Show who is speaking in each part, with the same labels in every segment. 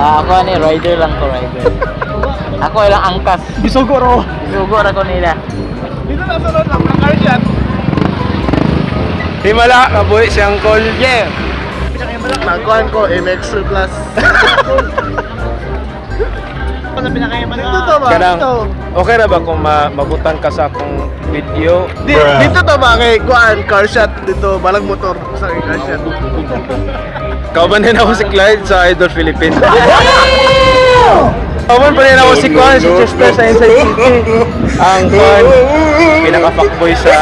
Speaker 1: Ako ni rider lang to, rider. Ako ilang angkas.
Speaker 2: Bisuguro.
Speaker 1: Sugor ako nila.
Speaker 2: Dito na sunod lang, ng car shot. Himala, kabuhi si Uncle.
Speaker 1: Yeah.
Speaker 3: Nakuhan ko, MX Plus. Dito ba?
Speaker 2: Kanang,
Speaker 3: Dito.
Speaker 2: okay na ba kung mabutang ka sa akong video?
Speaker 3: Dito to ba kay Kuan, car shot dito, balag motor sa car shot.
Speaker 2: Kauban din ako si Clyde sa Idol Philippines. Kauban pa rin ako si Kuan, si Chester sa Inside City. Ang Kuan, pinaka-fuckboy sa...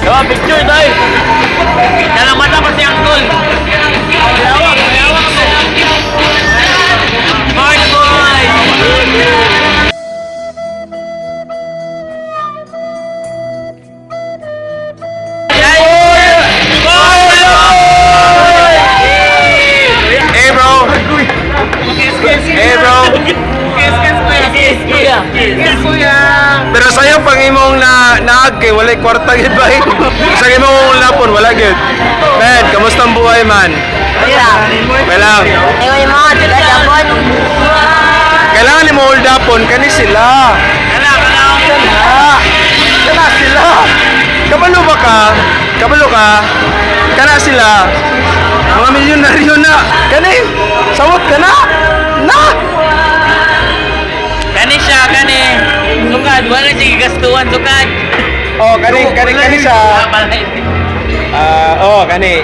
Speaker 1: Diba, picture tayo. Nalamata pa si Uncle. Mayawak mo. Smart boy.
Speaker 2: Hey bro! Hey bro! Pero sa'yo pang imong naag kay walay kwarta gid ba? Sa imong lapon wala gid. Man, kamusta ang buhay man? Kailangan. Kailangan ni mo hold upon kani sila. Kana sila. Kabalo ba ka? Kabalo ka? Kana sila. Mga milyonaryo na. Kani, sawot ka na. Na!
Speaker 1: Kani siya, kani. Sukad, wala siya gastuhan, sukad.
Speaker 2: Oh, kani sa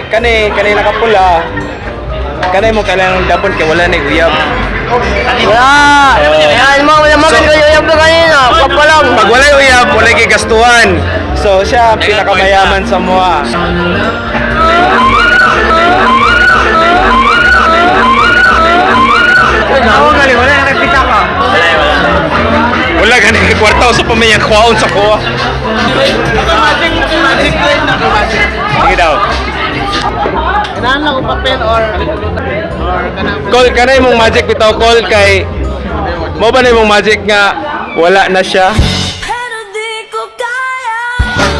Speaker 2: kani nakapula. Kani mo kailangan dapon kay wala ni uyab.
Speaker 1: Wala. Yan mo, wala mo kayo yung kanina. Kapalang.
Speaker 2: Pag wala uyab, wala kay gastuhan. So siya pinakamayaman sa mua. Wala nakipita ka. Wala gani kay kwarta sa pamiyang kwaon sa kuha. Sige daw.
Speaker 3: Kailangan lang kong papel or kanang
Speaker 2: Call kanay mong magic bitaw call kay mo ba na mong magic nga wala na siya.
Speaker 4: Pero di ko kaya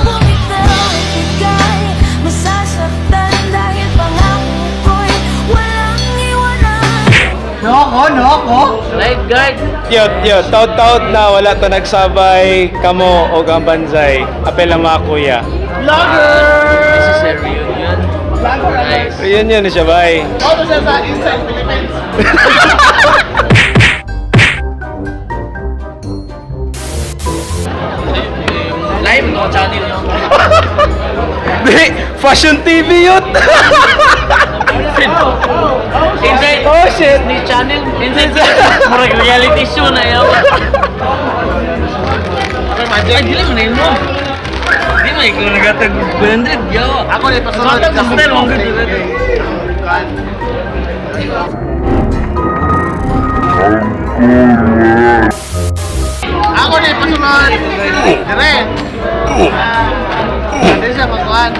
Speaker 4: bumitaw at bigay masasaktan dahil pangako ko'y walang iwanan.
Speaker 1: Lifeguard.
Speaker 2: Yo, taut na wala to nagsabay kamo o ang banzay. Apel ang mga kuya.
Speaker 1: This is a reunion. Nice.
Speaker 2: Reunion na siya, bay.
Speaker 3: Ano siya sa Inside Philippines?
Speaker 1: Live no channel no.
Speaker 2: Di, Fashion TV yun.
Speaker 1: Inside.
Speaker 2: Oh shit.
Speaker 1: Ni channel. Inside. Murag reality show na yaw. Ay, dili mo na yun mo. Di mo ikaw nagatag 100 yaw.
Speaker 3: Ako ni pasunod
Speaker 1: Sa style mo gud.
Speaker 3: Ako ni pasunod. Dire. Dire siya pagkuhan.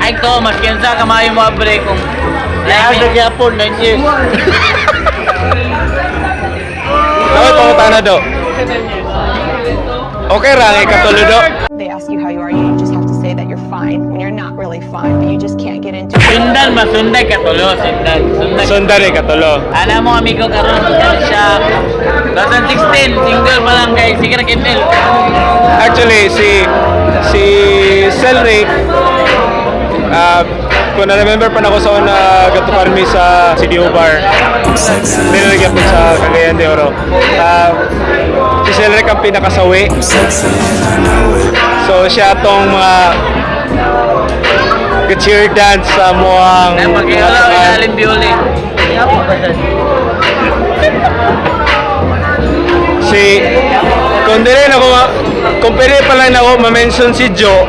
Speaker 1: Ay ko, mas kensa ka maayo mo abre kung lahat na gyapon 9 years.
Speaker 2: Dapat pangutan na do. Okay ra ngay katulo do.
Speaker 5: They ask you how you are, you just have to say that you're fine when you're not really fine, but you just can't get into it.
Speaker 1: Sundan masunday katulo, sundan.
Speaker 2: Sundari katulo.
Speaker 1: Ana mo amigo karon siya 2016 single pa lang guys, sige na Kendall.
Speaker 2: Actually si Selric kung na-remember pa na ako sa una gatukan mi sa CDO Bar. Nilagyan po sa Cagayan de Oro. Si Selric ang pinakasawi. So siya tong mga cheer dance sa muang
Speaker 1: Ay pag-iulaw ilalim bioli.
Speaker 2: si Kung di rin ako, kung pwede pa lang ako ma-mention si Joe.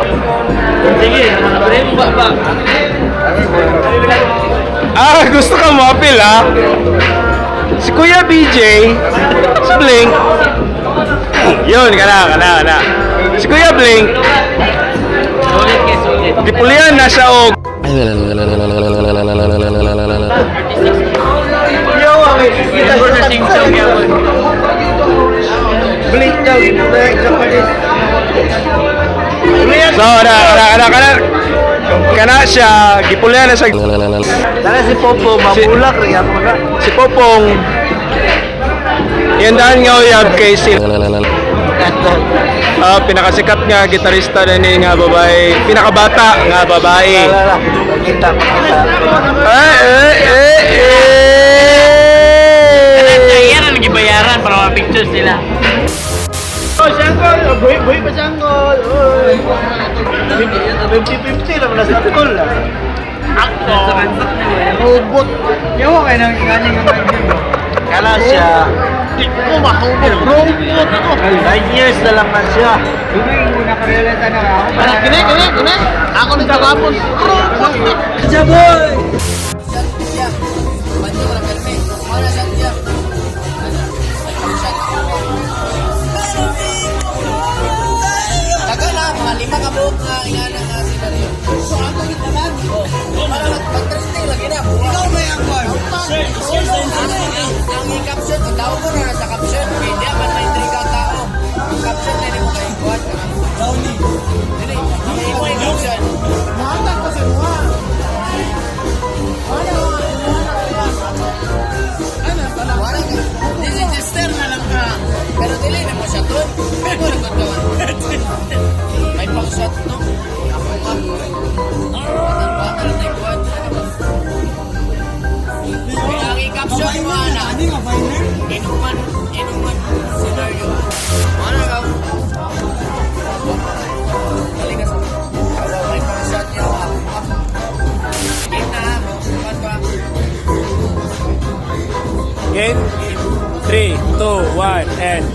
Speaker 1: Sige, pre mo ba?
Speaker 2: Gusto ka mo appeal si Kuya BJ, si Blink. Yun, kana. Si Kuya Blink,
Speaker 1: Sulit kay sulit.
Speaker 2: dipulian na siya og
Speaker 1: Remember na sing-song yapon.
Speaker 3: Blink daw, Japanese.
Speaker 2: so, kana siya, gipulian na siya.
Speaker 3: Tara si Popo, mabulak rin ako na.
Speaker 2: Si Popong, yan daan nga uyab kay si pinakasikat nga gitarista na ni nga babae, pinakabata nga babae.
Speaker 3: Kita.
Speaker 1: Yan ang gibayaran para ma-picture sila.
Speaker 3: Oh, Sangkol! Buhay pa Sangkol! 50-50 lang na sa school. Robot. Yawa kayo nang ingani ng mga mo. Kala siya. Di ko mahubog. Robot ako. 9 years na lang man siya. Hindi mo nakarealize na ako. Kini. Ako nagkakapon. Robot. Jaboy!
Speaker 6: Ang i-caption, ang tawag ko na sa caption, hindi man may intriga ang tao. Ang caption na hindi mo kayo kuhat. Hindi mo yung caption. Wala ka. Register na lang ka. Pero dili na mo siya doon. Pero nagkatawa. May pang-shot no? Bata na kuhat. Ang i-caption mo na. Inuman scenario. Ano ka? Balik ka sa may pang-shot niya. Kita mo. Kuhat ba?
Speaker 2: Game 3, 2, 1, and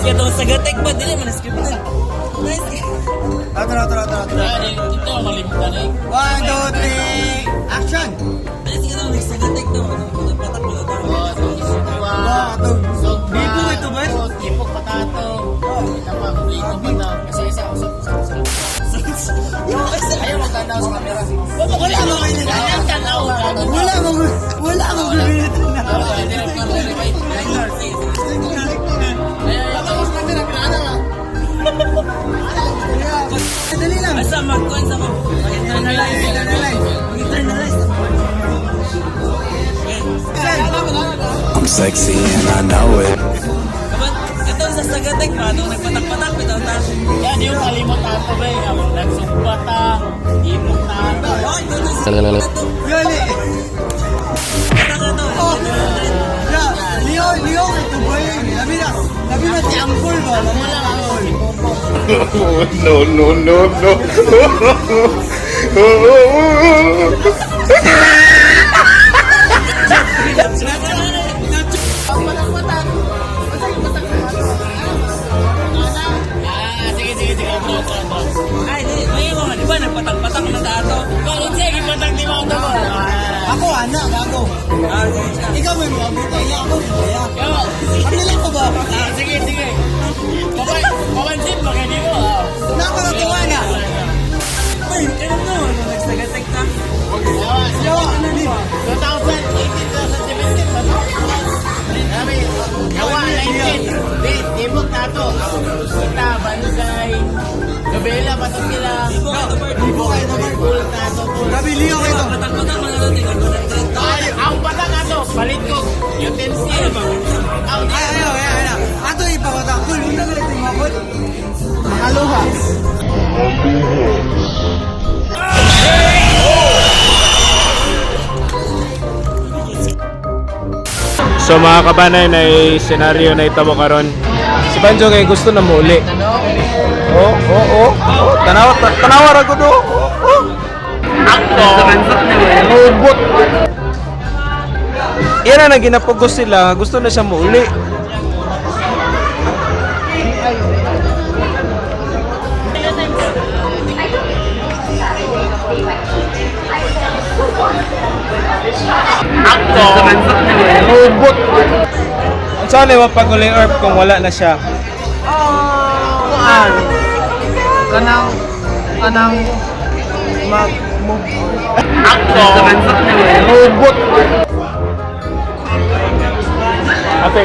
Speaker 1: Ito sa gatek pa dili man script na.
Speaker 6: Tara.
Speaker 1: Ito malimutan eh.
Speaker 6: 1, 2, 3, action!
Speaker 1: Sige na sa gatek to. Patak mo daw.
Speaker 6: Bibo ito ba?
Speaker 1: Ipok patato. Ito pa daw.
Speaker 6: Kasi isa. Ayaw magtanaw sa camera. Wala mo kayo
Speaker 1: Tanaw.
Speaker 6: Wala mo gagawin na. Dali lang.
Speaker 1: Asa magkuan sa mo.
Speaker 7: I'm sexy and I know it.
Speaker 1: Ito sa sagatek pa nung nagpatak-patak bitaw ta. Yan yung kalimot ato ba ang nagsumbata. Ipok na ato.
Speaker 6: Gali. Leo ito ba yun? Labi na si Angkol ba? Wala Angkol.
Speaker 7: No.
Speaker 1: Sige. Ay, di mo di ba nagpatak-patak na dato? Bakit sige patak di mo to?
Speaker 6: Ako anak, gago. Ikaw may mga buta. Ako kaya. Kami lang ko ba?
Speaker 1: Sige. Papansin ba kayo mo?
Speaker 6: Nakakatawa na.
Speaker 1: Ay, kaya mo nagsagatek ta.
Speaker 6: Yawa.
Speaker 1: 2018 ba? Sabi, gawa 19. Tibok na to. Kita, Banusay, Gabela, Batok sila.
Speaker 6: Ibo kayo naman.
Speaker 1: Full na to.
Speaker 6: Gabi, Leo kayo to.
Speaker 1: Ang patang ato, palit ko. Utensil.
Speaker 6: Ayaw. Ato ipakotak. Kul, hindi na ito yung mabot. Aloha.
Speaker 2: So mga kabanay na senaryo na itabo karon. Si Banjo kay gusto na muli. Oh. Tanawa ra gud oh. Robot. Yan na ginapugos sila, gusto na siya muli. Robot. Ang saan ay mapaguling herb kung wala na siya?
Speaker 3: Kuan. Kanang mag-move.
Speaker 2: Robot. Ate,